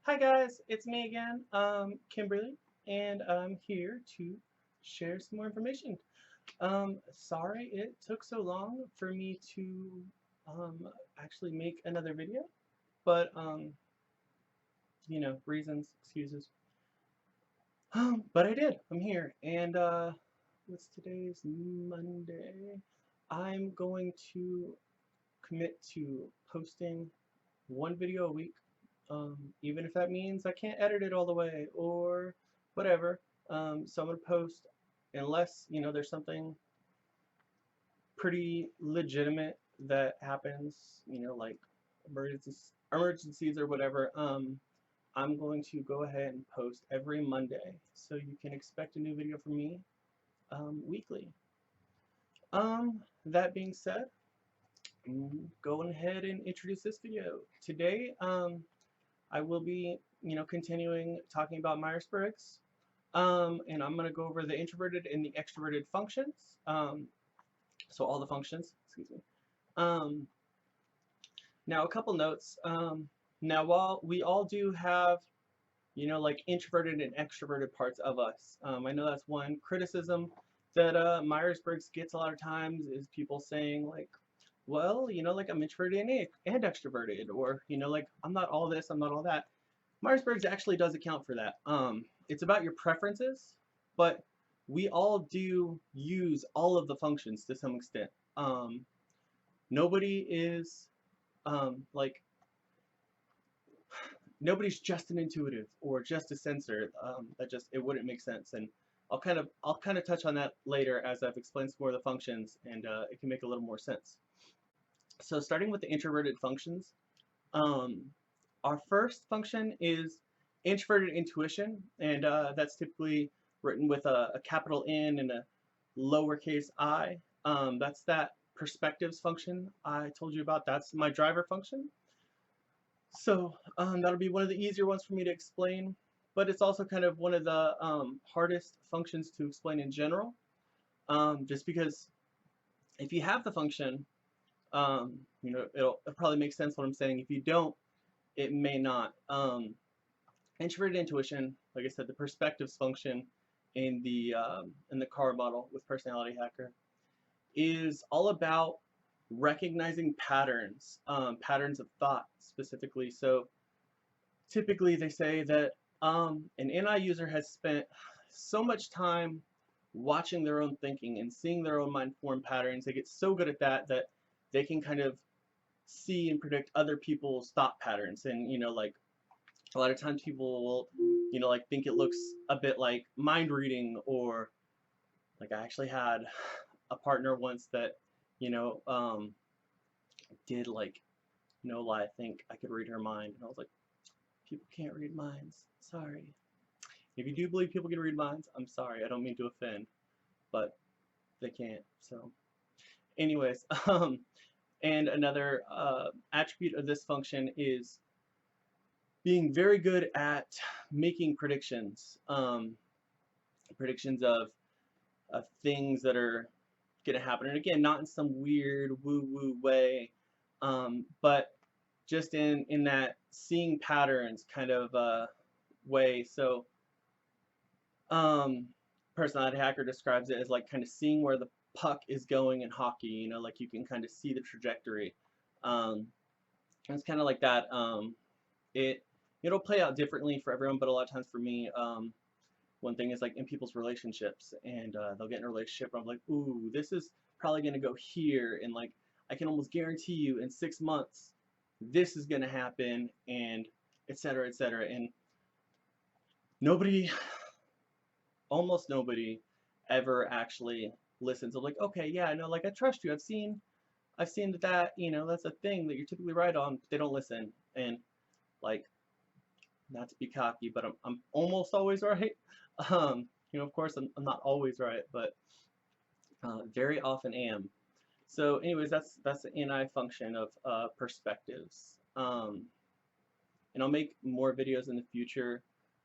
Hi guys, it's me again, Kimberly, and I'm here to share some more information. Sorry it took so long for me to um, actually make another video, but reasons, excuses. But I did. I'm here, and what's today's Monday? I'm going to commit to posting one video a week, even if that means I can't edit it all the way or whatever. So I'm gonna post unless there's something pretty legitimate that happens, like emergencies or whatever. I'm going to go ahead and post every Monday, so you can expect a new video from me weekly. That being said, going ahead and introduce this video. Today, I will be, continuing talking about Myers-Briggs, and I'm going to go over the introverted and the extroverted functions. So all the functions, excuse me. Um, Now, a couple notes. Now, while we all do have, like introverted and extroverted parts of us, I know that's one criticism that Myers-Briggs gets a lot of times is people saying like, well, like I'm introverted and extroverted, or like I'm not all this, I'm not all that. Myers-Briggs actually does account for that. It's about your preferences, but we all do use all of the functions to some extent. Nobody is like nobody's just an intuitive or just a sensor. That just it wouldn't make sense. And I'll kind of touch on that later as I've explained some more of the functions, and it can make a little more sense. So starting with the introverted functions, um, our first function is introverted intuition, and that's typically written with a capital N and a lowercase I. That's that perspectives function I told you about. That's my driver function. So that'll be one of the easier ones for me to explain, but it's also kind of one of the hardest functions to explain in general, just because if you have the function, it'll probably make sense what I'm saying. If you don't, it may not. Introverted intuition, like I said, the perspectives function in the car model with Personality Hacker is all about recognizing patterns, patterns of thought specifically. So typically they say that an NI user has spent so much time watching their own thinking and seeing their own mind form patterns. They get so good at that that they can kind of see and predict other people's thought patterns. And like a lot of times people will like think it looks a bit like mind reading, or like I actually had a partner once that you know um, did like lie, I think I could read her mind, and I was like, people can't read minds, sorry. If you do believe people can read minds, I'm sorry, I don't mean to offend, but they can't. So anyways, and another attribute of this function is being very good at making predictions, predictions of things that are going to happen. And again, not in some weird woo-woo way, but just in that seeing patterns kind of way. So um, Personality Hacker describes it as like kind of seeing where the puck is going in hockey. Like you can kind of see the trajectory. Um, it's kind of like that. It'll play out differently for everyone, but a lot of times for me, one thing is like in people's relationships, and they'll get in a relationship and I'm like, ooh, this is probably gonna go here, and like I can almost guarantee you in 6 months this is gonna happen, and etc. etc. And nobody, almost nobody, ever actually listens. I'm like, okay, yeah, no, like I trust you. I've seen that that's a thing that you're typically right on, but they don't listen. And like, not to be cocky, but I'm almost always right. Of course, I'm not always right, but very often am. So, anyways, that's the NI function of perspectives. And I'll make more videos in the future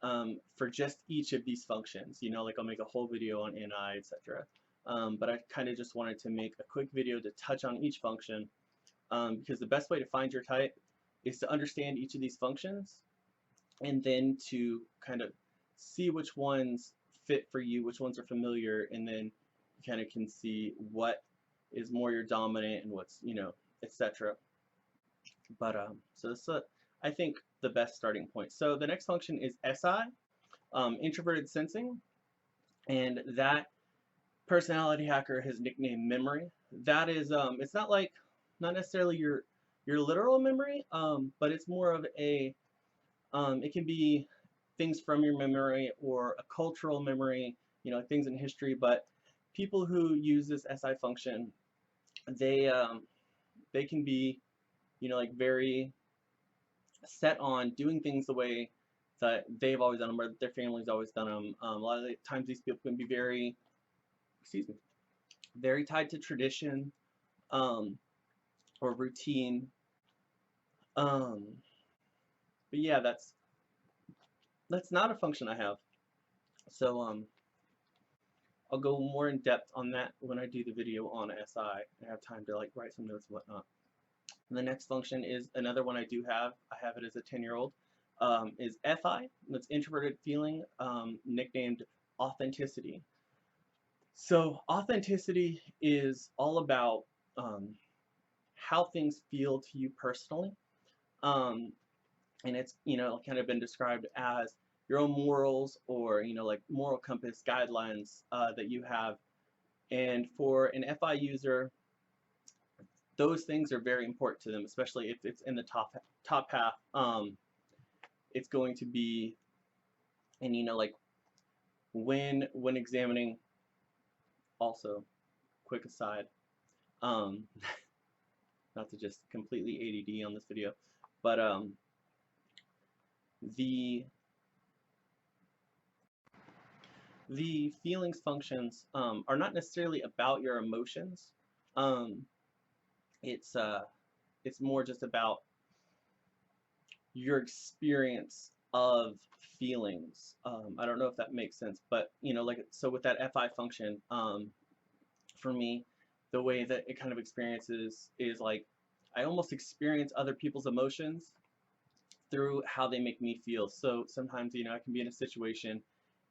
for just each of these functions. Like I'll make a whole video on NI, etc. But I kind of just wanted to make a quick video to touch on each function, because the best way to find your type is to understand each of these functions, and then to kind of see which ones fit for you, which ones are familiar, and then you kind of can see what is more your dominant and what's, etc. But so this is, I think, the best starting point. So the next function is SI, introverted sensing, and that personality hacker has nicknamed memory. That is, it's not like, not necessarily your literal memory, but it's more of a, it can be things from your memory or a cultural memory, things in history. But people who use this SI function, they can be, like very set on doing things the way that they've always done them or their family's always done them. A lot of the times these people can be very, excuse me, very tied to tradition, um, or routine. Um, but yeah, that's not a function I have. So I'll go more in depth on that when I do the video on SI. I have time to like write some notes and whatnot. And the next function is another one I do have. I have it as a 10-year-old. Is FI. That's introverted feeling, nicknamed authenticity. So authenticity is all about how things feel to you personally. Um, and it's, kind of been described as your own morals or, like moral compass guidelines that you have. And for an FI user, those things are very important to them, especially if it's in the top half. It's going to be, and like when examining, also, quick aside, um, not to just completely ADD on this video, but the the feelings functions are not necessarily about your emotions. Um, it's more just about your experience of feelings. I don't know if that makes sense, but like so with that FI function, for me, the way that it kind of experiences is like I almost experience other people's emotions through how they make me feel. So sometimes, I can be in a situation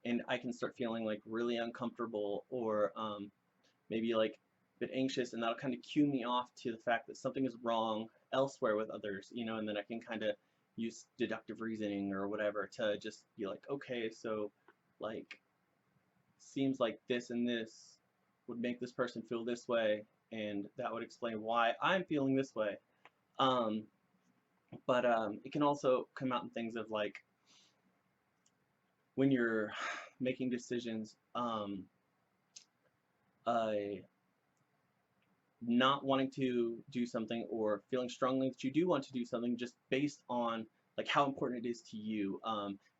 and I can start feeling like really uncomfortable or maybe like a bit anxious, and that'll kind of cue me off to the fact that something is wrong elsewhere with others, and then I can kind of use deductive reasoning or whatever to just be like, okay, so like seems like this and this would make this person feel this way, and that would explain why I'm feeling this way. Um, but it can also come out in things of like when you're making decisions, uh, not wanting to do something or feeling strongly that you do want to do something just based on like how important it is to you.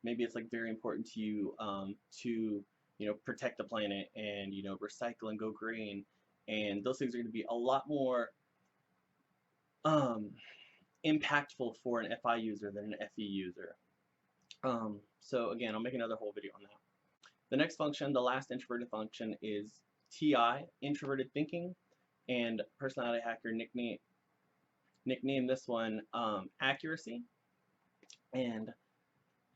Maybe it's like very important to you to protect the planet and recycle and go green, and those things are going to be a lot more um, impactful for an FI user than an FE user. So again, I'll make another whole video on that. The next function, the last introverted function, is TI, introverted thinking, and personality hacker nickname this one accuracy. And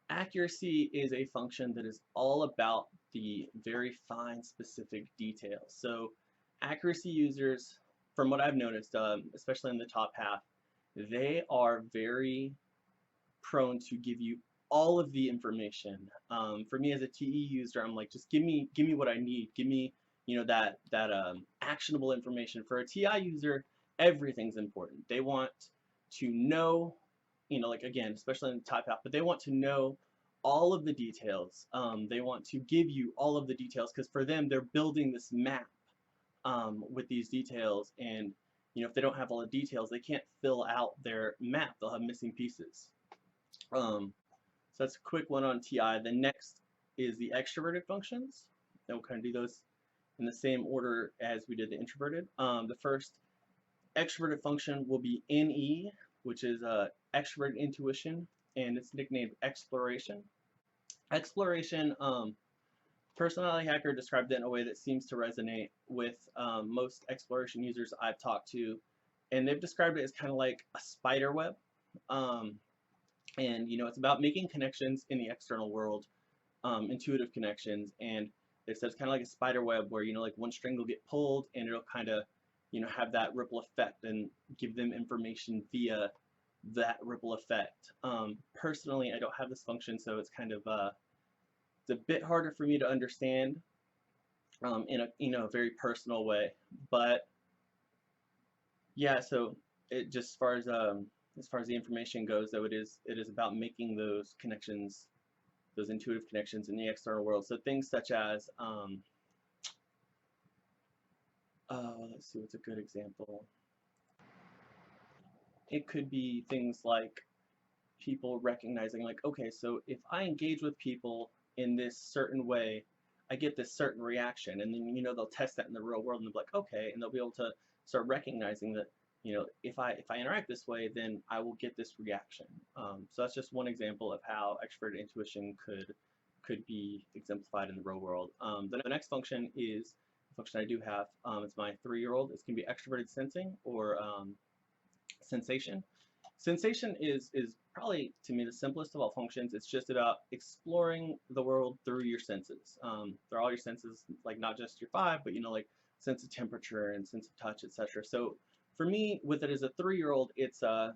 accuracy is a function that is all about the very fine specific details. So accuracy users, from what I've noticed, especially in the top half, they are very prone to give you all of the information. For me as a TE user, I'm like, just give me what I need. Give me, that actionable information. For a TI user, everything's important. They want to know, like again, especially in the top half, but they want to know all of the details. They want to give you all of the details because for them, they're building this map with these details, and if they don't have all the details, they can't fill out their map. They'll have missing pieces. So that's a quick one on TI. The next is the extroverted functions. And we'll kind of do those in the same order as we did the introverted. The first extroverted function will be NE, which is extroverted intuition, and it's nicknamed exploration. Exploration, personality hacker described it in a way that seems to resonate with most exploration users I've talked to, and they've described it as kind of like a spider web. And it's about making connections in the external world, intuitive connections. And it says kind of like a spider web where like one string will get pulled and it'll kind of have that ripple effect and give them information via that ripple effect. Personally, I don't have this function, so it's kind of it's a bit harder for me to understand in a a very personal way. But yeah, so it just as far as the information goes, though, it is about making those connections, those intuitive connections in the external world. So things such as let's see, what's a good example? It could be things like people recognizing, like, okay, so if I engage with people in this certain way, I get this certain reaction, and then they'll test that in the real world, and they'll be like, okay, and they'll be able to start recognizing that if I interact this way, then I will get this reaction. So that's just one example of how extroverted intuition could be exemplified in the real world. The next function is a function I do have. It's my 3-year-old. It's going to be extroverted sensing, or sensation. Sensation is probably, to me, the simplest of all functions. It's just about exploring the world through your senses. Through all your senses, like not just your five, but like sense of temperature and sense of touch, etc. So for me, with it as a 3-year-old, it's kind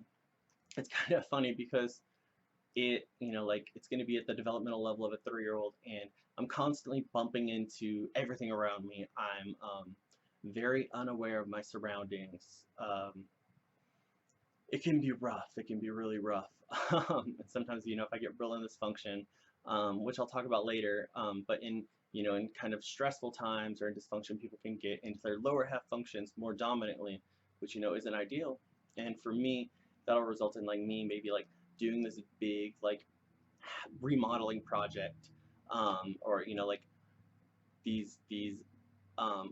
of funny because like it's going to be at the developmental level of a 3-year-old, and I'm constantly bumping into everything around me. I'm very unaware of my surroundings. It can be rough. It can be really rough. And sometimes, if I get real in this function, which I'll talk about later, but in kind of stressful times or in dysfunction, people can get into their lower half functions more dominantly, which, isn't ideal. And for me, that'll result in like me maybe like doing this big like remodeling project, or, like these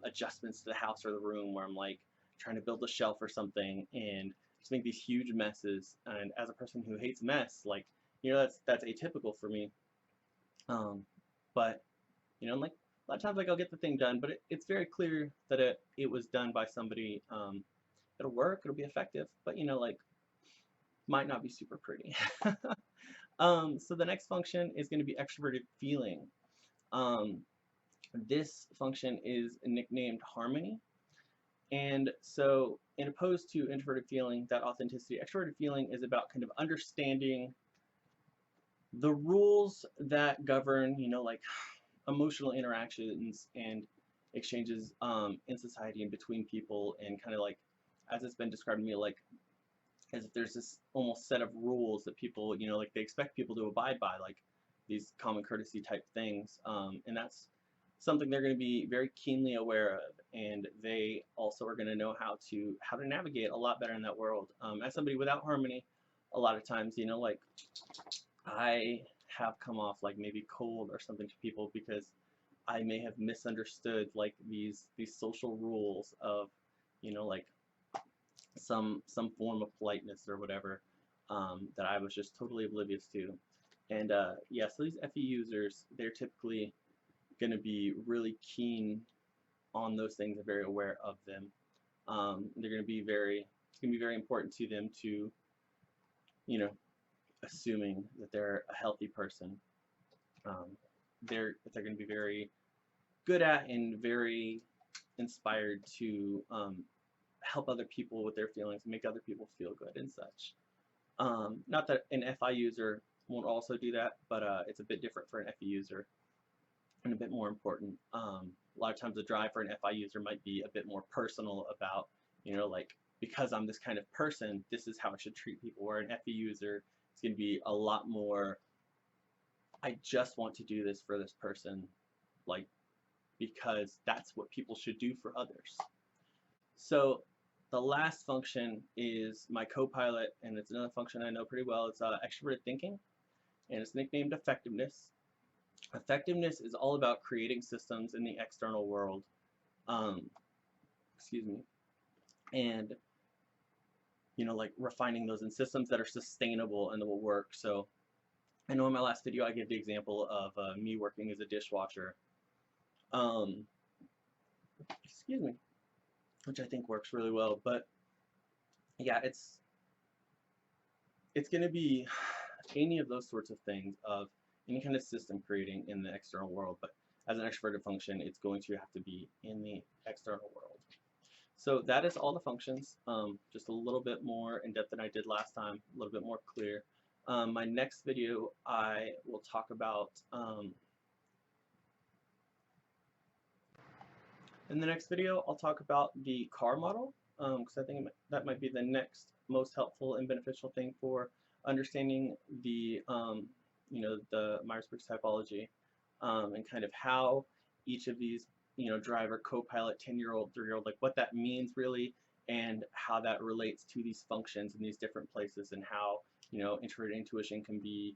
adjustments to the house or the room where I'm like trying to build a shelf or something and just make these huge messes. And as a person who hates mess, like that's atypical for me. But like a lot of times, like I'll get the thing done, but it's very clear that it was done by somebody. It'll work, it'll be effective, but like might not be super pretty. So the next function is going to be extroverted feeling. Um, this function is nicknamed harmony. And so, in opposed to introverted feeling, that authenticity, extroverted feeling is about kind of understanding the rules that govern, like emotional interactions and exchanges in society and between people, and kind of like, as it's been described to me, like as if there's this almost set of rules that people, like they expect people to abide by, like these common courtesy type things, and that's something they're going to be very keenly aware of, and they also are going to know how to navigate a lot better in that world. As somebody without harmony, a lot of times, like I have come off like maybe cold or something to people because I may have misunderstood like these social rules of, like some form of politeness or whatever, that I was just totally oblivious to. And yeah, so these FE users, they're typically going to be really keen on those things and very aware of them. They're going to be it's going to be very important to them to, you know, assuming that they're a healthy person. Um, they're going to be very good at and very inspired to help other people with their feelings and make other people feel good and such. Not that an FI user won't also do that, but it's a bit different for an FE user and a bit more important. A lot of times the drive for an FI user might be a bit more personal about, like, because I'm this kind of person, this is how I should treat people, where an FE user is going to be a lot more, I just want to do this for this person, like, because that's what people should do for others. So the last function is my co-pilot, and it's another function I know pretty well. It's extroverted thinking, and it's nicknamed effectiveness. Effectiveness is all about creating systems in the external world, excuse me, and like refining those in systems that are sustainable and that will work. So I know in my last video I gave the example of me working as a dishwasher, excuse me, which I think works really well. But yeah, it's going to be any of those sorts of things of any kind of system creating in the external world. But as an extroverted function, it's going to have to be in the external world. So that is all the functions, just a little bit more in depth than I did last time, a little bit more clear. My next video, I will talk about, in the next video, I'll talk about the car model, because I think that might be the next most helpful and beneficial thing for understanding the, the Myers-Briggs typology, and kind of how each of these, driver, co-pilot, 10-year-old, 3-year-old, like what that means really, and how that relates to these functions in these different places, and how, introverted intuition can be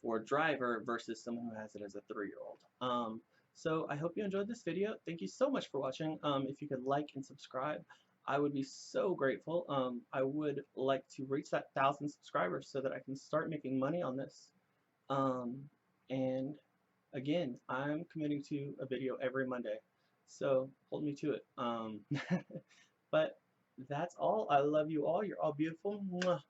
for a driver versus someone who has it as a 3-year-old. So I hope you enjoyed this video. Thank you so much for watching. If you could like and subscribe, I would be so grateful. I would like to reach that 1,000 subscribers so that I can start making money on this. And again, I'm committing to a video every Monday, so hold me to it. But that's all. I love you all. You're all beautiful. Mwah.